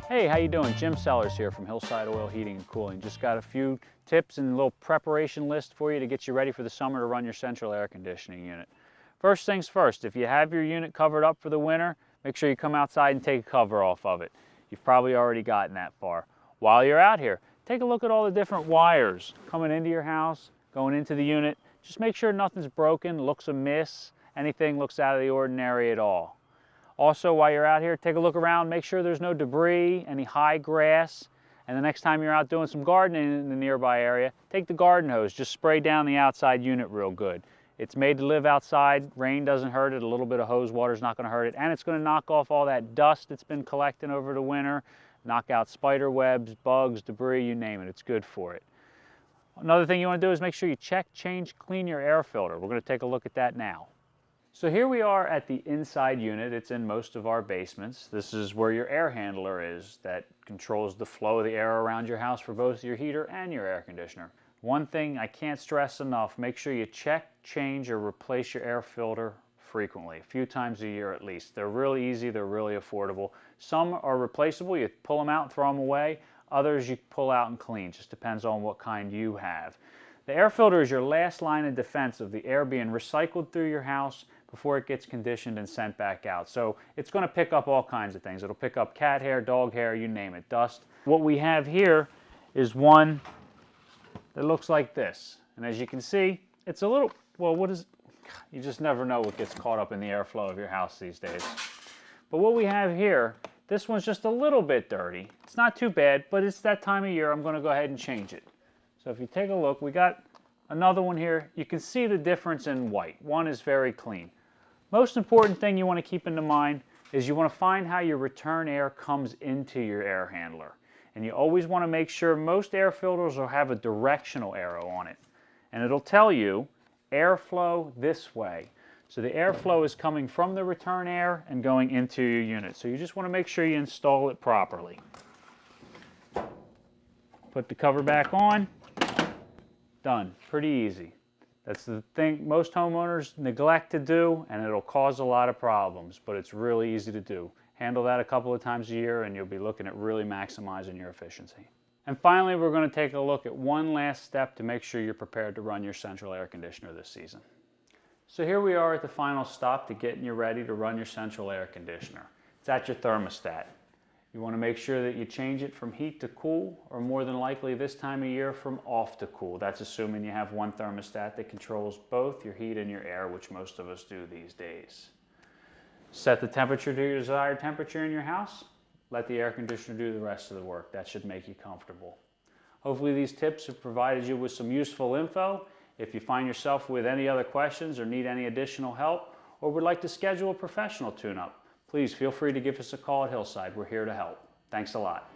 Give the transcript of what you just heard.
Hey, how you doing? Jim Sellers here from Hillside Oil Heating and Cooling. Just got a few tips and a little preparation list for you to get you ready for the summer to run your central air conditioning unit. First things first, if you have your unit covered up for the winter, make sure you come outside and take a cover off of it. You've probably already gotten that far. While you're out here, take a look at all the different wires coming into your house, going into the unit. Just make sure nothing's broken, looks amiss, anything looks out of the ordinary at all. Also, while you're out here, take a look around, make sure there's no debris, any high grass, and the next time you're out doing some gardening in the nearby area, take the garden hose, just spray down the outside unit real good. It's made to live outside, rain doesn't hurt it, a little bit of hose water is not going to hurt it, and it's going to knock off all that dust that's been collecting over the winter, knock out spider webs, bugs, debris, you name it, it's good for it. Another thing you want to do is make sure you check, change, clean your air filter. We're going to take a look at that now. So here we are at the inside unit. It's in most of our basements. This is where your air handler is that controls the flow of the air around your house for both your heater and your air conditioner. One thing I can't stress enough, make sure you check, change, or replace your air filter frequently, a few times a year at least. They're really easy, they're really affordable. Some are replaceable, you pull them out and throw them away. Others you pull out and clean, just depends on what kind you have. The air filter is your last line of defense of the air being recycled through your house before it gets conditioned and sent back out. So it's going to pick up all kinds of things. It'll pick up cat hair, dog hair, you name it, dust. What we have here is one that looks like this. And as you can see, it's a little, well, you just never know what gets caught up in the airflow of your house these days. But what we have here, this one's just a little bit dirty. It's not too bad, but it's that time of year, I'm going to go ahead and change it. So if you take a look, we got another one here. You can see the difference in white. One is very clean. Most important thing you want to keep in mind is you want to find how your return air comes into your air handler. And you always want to make sure most air filters will have a directional arrow on it. And it'll tell you airflow this way. So the airflow is coming from the return air and going into your unit. So you just want to make sure you install it properly. Put the cover back on. Done. Pretty easy. That's the thing most homeowners neglect to do, and it'll cause a lot of problems, but it's really easy to do. Handle that a couple of times a year and you'll be looking at really maximizing your efficiency. And finally, we're going to take a look at one last step to make sure you're prepared to run your central air conditioner this season. So here we are at the final stop to getting you ready to run your central air conditioner. It's at your thermostat. You want to make sure that you change it from heat to cool, or more than likely this time of year from off to cool. That's assuming you have one thermostat that controls both your heat and your air, which most of us do these days. Set the temperature to your desired temperature in your house. Let the air conditioner do the rest of the work. That should make you comfortable. Hopefully these tips have provided you with some useful info. If you find yourself with any other questions or need any additional help, or would like to schedule a professional tune-up, please feel free to give us a call at Hillside. We're here to help. Thanks a lot.